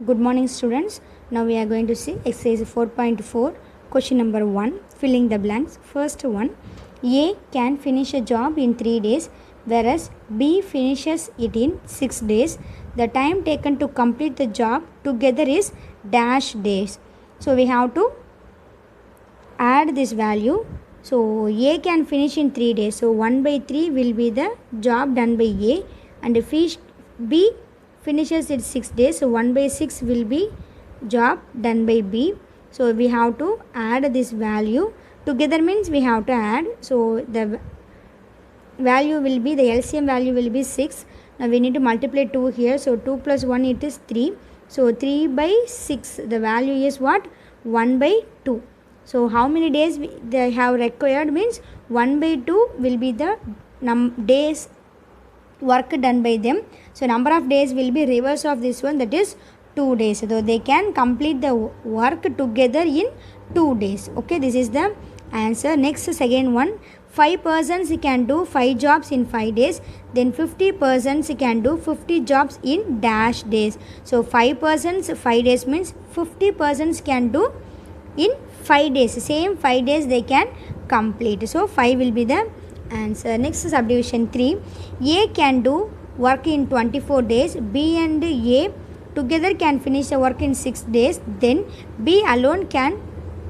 Good morning, students. Now we are going to see exercise 4.4, question number 1, filling the blanks. First one, A can finish a job in 3 days, whereas B finishes it in 6 days. The time taken to complete the job together is dash days. So we have to add this value. So A can finish in 3 days. So 1 by 3 will be the job done by A, and B finishes it 6 days. So 1 by 6 will be job done by B. So we have to add this value. Together means we have to add. So the value will be, the LCM value will be 6. Now we need to multiply 2 here. So 2 plus 1 it is 3. So 3 by 6, the value is what? 1 by 2. So how many days they have required means 1 by 2 will be the days work done by them. So number of days will be reverse of this one, that is 2 days. So they can complete the work together in 2 days. Okay, this is the answer. Next, second one, 5 persons can do 5 jobs in 5 days, then 50 persons can do 50 jobs in dash days. So 5 persons 5 days means 50 persons can do in 5 days, same 5 days they can complete. So 5 will be the answer. Next, subdivision 3, A can do work in 24 days, B and A together can finish the work in 6 days, then B alone can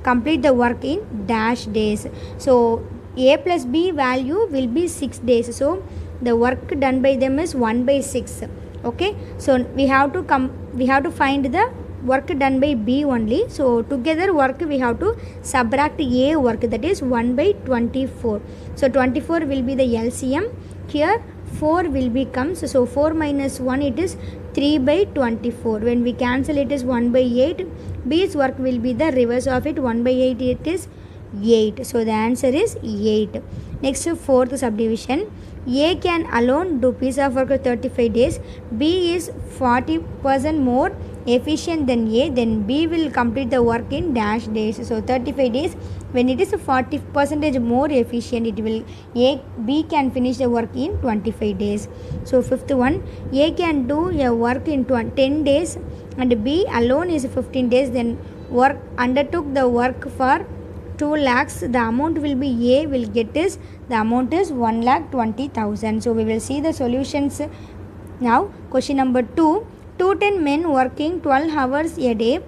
complete the work in dash days. So A plus B value will be 6 days. So the work done by them is 1 by 6. Okay, so we have to find the work done by B only. So together work we have to subtract A work, that is 1 by 24. So 24 will be the LCM. Here 4 will be comes. So 4 minus 1 it is 3 by 24. When we cancel it is 1 by 8. B's work will be the reverse of it. 1 by 8 it is 8. So the answer is 8. Next, fourth subdivision, A can alone do piece of work 35 days. B is 40% more efficient than A, then B will complete the work in dash days. So 35 days, when it is 40% more efficient, it will B can finish the work in 25 days. So fifth one, A can do a work in 10 days and B alone is 15 days, then work undertook the work for 2 lakhs. The amount will be A will get is, the amount is 1,20,000. So we will see the solutions now. Question number 2, 210 men working 12 hours a day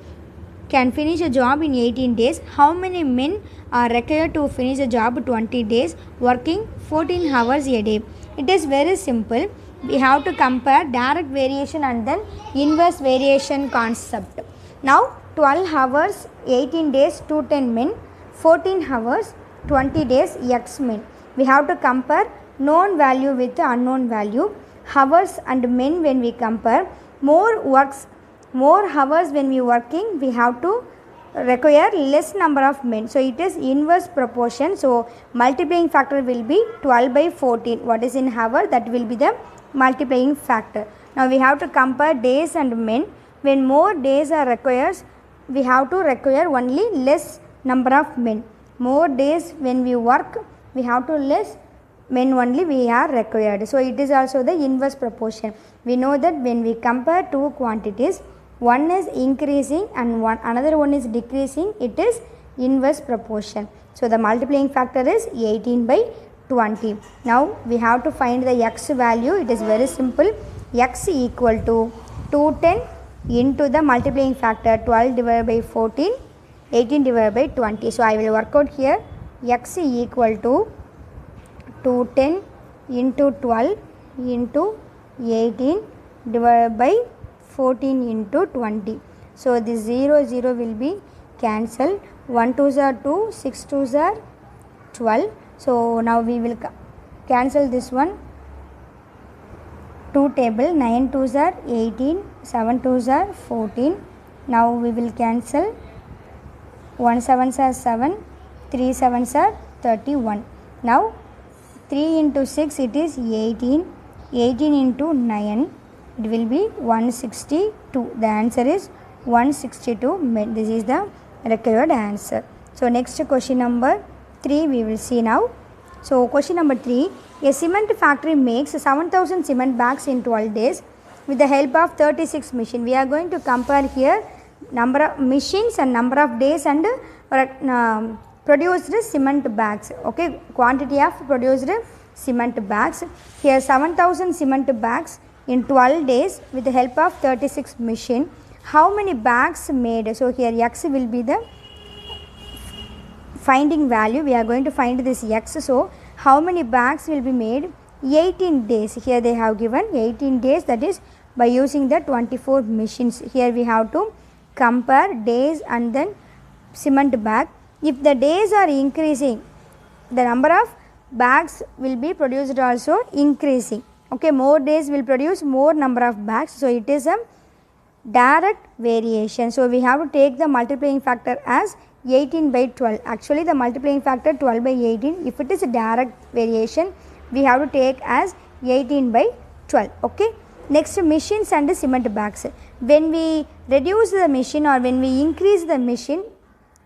can finish a job in 18 days. How many men are required to finish a job 20 days working 14 hours a day? It is very simple. We have to compare direct variation and then inverse variation concept. Now 12 hours 18 days 210 men, 14 hours 20 days X men. We have to compare known value with the unknown value. Hours and men, when we compare, more hours when we working, we have to require less number of men. So it is inverse proportion. So multiplying factor will be 12 by 14. What is in hour, that will be the multiplying factor. Now we have to compare days and men. When more days are required, we have to require only less number of men. More days when we work, we have to less men only we are required. So it is also the inverse proportion. We know that when we compare two quantities, one is increasing and another one is decreasing, it is inverse proportion. So the multiplying factor is 18 by 20. Now we have to find the X value. It is very simple. X equal to 210 into the multiplying factor 12 divided by 14, 18 divided by 20. So I will work out here. X equal to 210 into 12 into 18 divided by 14 into 20. So this 0 will be cancelled. 1 2s are 2, 6 2s are 12. So now we will cancel this one. 2 table, 9 2s are 18, 7 2s are 14. Now we will cancel. 1 7s are 7, 3 7s are 31. Now 3 into 6 it is 18, 18 into 9 it will be 162. The answer is 162. This is the required answer. So next question number 3 we will see now. So question number 3, a cement factory makes 7,000 cement bags in 12 days. with the help of 36 machine. We are going to compare here number of machines and number of days and produced cement bags. Okay, quantity of produced cement bags. Here 7,000 cement bags in 12 days with the help of 36 machine. How many bags made? So here x will be the finding value. We are going to find this x. So how many bags will be made? 18 days. Here they have given 18 days, that is by using the 24 machines. Here we have to compare days and then cement bag. If the days are increasing, the number of bags will be produced also increasing. Okay, more days will produce more number of bags. So it is a direct variation. So we have to take the multiplying factor as 18 by 12. Actually the multiplying factor 12 by 18. If it is a direct variation, we have to take as 18 by 12. Okay. Next, machines and cement bags. When we reduce the machine or when we increase the machine,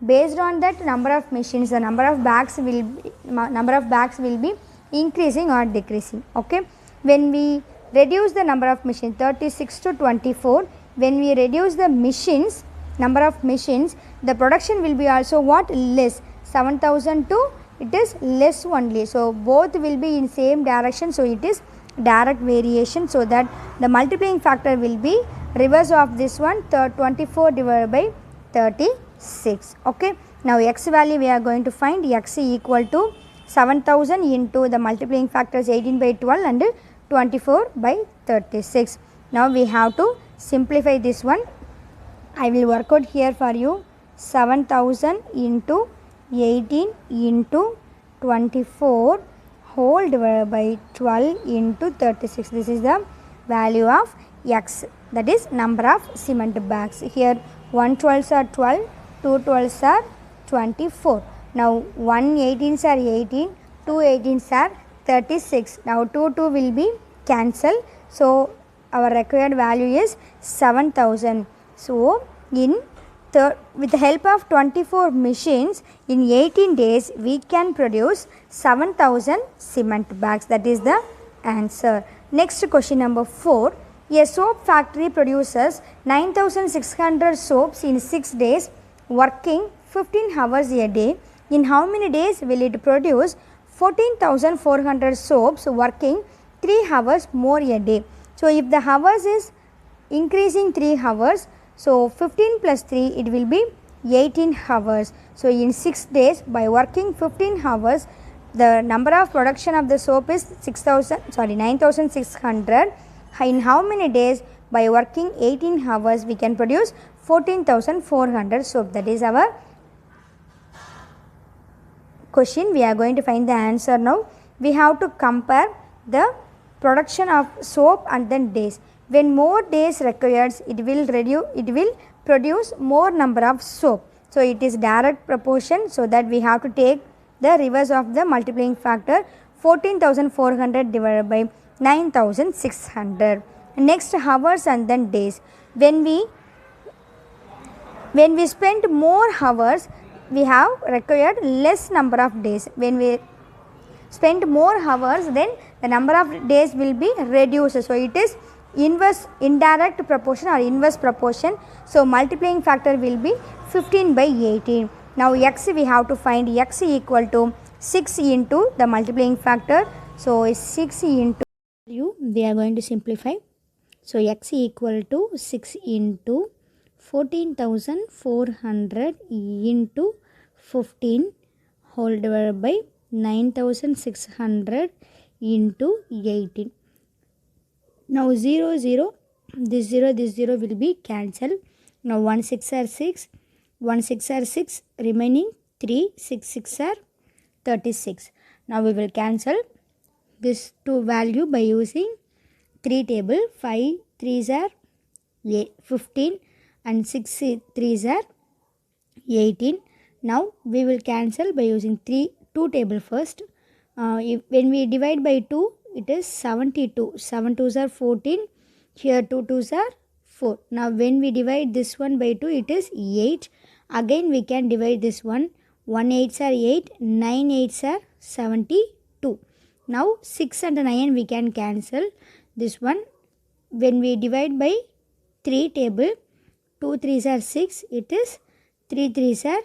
based on that number of machines, the number of bags will be increasing or decreasing. Okay. When we reduce the number of machines 36 to 24, when we reduce the machines, number of machines, the production will be also what? Less. 7,000 to it is less only. So both will be in same direction. So it is direct variation. So that the multiplying factor will be reverse of this one, 24 divided by 36. Okay. Now x value we are going to find x equal to 7,000 into the multiplying factors 18 by 12 and 24 by 36. Now we have to simplify this one. I will work out here for you. 7,000 into 18 into 24 whole divided by 12 into 36. This is the value of x, that is number of cement bags. Here 1 12s are 12, 2 12s are 24. Now 1 18s are 18, 2 18s are 36. Now 2 will be cancelled. So our required value is 7,000. So with the help of 24 machines in 18 days we can produce 7,000 cement bags. That is the answer. Next question number 4. A soap factory produces 9,600 soaps in 6 days working 15 hours a day. In how many days will it produce 14,400 soaps working 3 hours more a day? So if the hours is increasing 3 hours, so 15 plus 3 it will be 18 hours. So in 6 days by working 15 hours, the number of production of the soap is 9,600. In how many days? By working 18 hours we can produce 14,400 soap. That is our question. We are going to find the answer now. We have to compare the production of soap and then days. When more days required, it will produce more number of soap. So it is direct proportion, so that we have to take the reverse of the multiplying factor 14,400 divided by 9,600. Next, hours and then days. When we spend more hours, we have required less number of days. When we spend more hours, then the number of days will be reduced. So it is indirect proportion or inverse proportion. So multiplying factor will be 15 by 18. Now x we have to find. X equal to 6 into the multiplying factor. So 6 into we are going to simplify. So x equal to 6 into 14,400 into 15 whole divided by 9,600 into 18. Now 0 0, this 0 will be cancelled. Now 1 6 are 6, 1 6 are 6, remaining 3 6 6 are 36. Now we will cancel this two value by using 3 table. 5 3s are 15 and 6 3s are 18. Now we will cancel by using 2 table first. When we divide by 2, it is 72. 7 2s are 14. Here 2 2s are 4. Now when we divide this one by 2, it is 8. Again we can divide this one. 1 8s are 8. 9 8s are 72. Now 6 and 9 we can cancel. This one when we divide by 3 table, 2 3s are 6, it is 3 3s are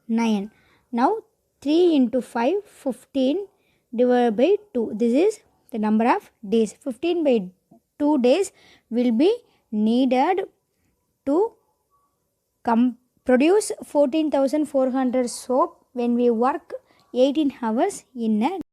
9. Now 3 into 5, 15 divided by 2. This is the number of days. 15 by 2 days will be needed to produce 14,400 soap when we work 18 hours in a